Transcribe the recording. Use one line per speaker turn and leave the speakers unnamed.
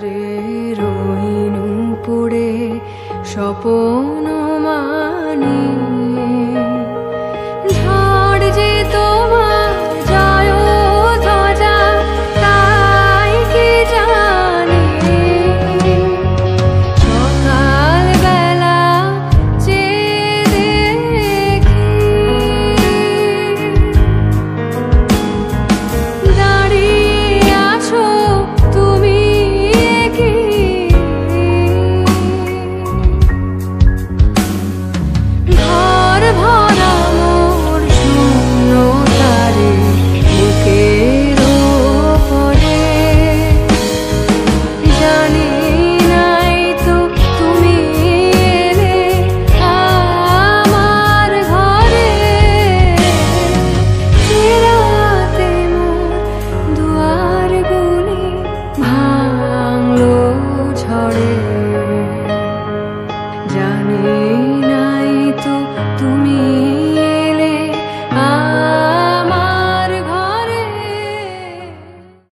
ধারে রইনু পড়ে স্বপন মানিয়ে ঝড় যে তোমার যায় ধ্বজা তাই কি জানি সকাল বেলা চেয়ে দেখি দাঁড়িয়ে আছো তুমি কি ঘর ভরা মোর শূন্য তারে বুকের ওপরে জানি নাই তো তুমি এলে আমার ঘরে রাতে মোর দুয়ার গুলি ভাঙলো ঝড়ে।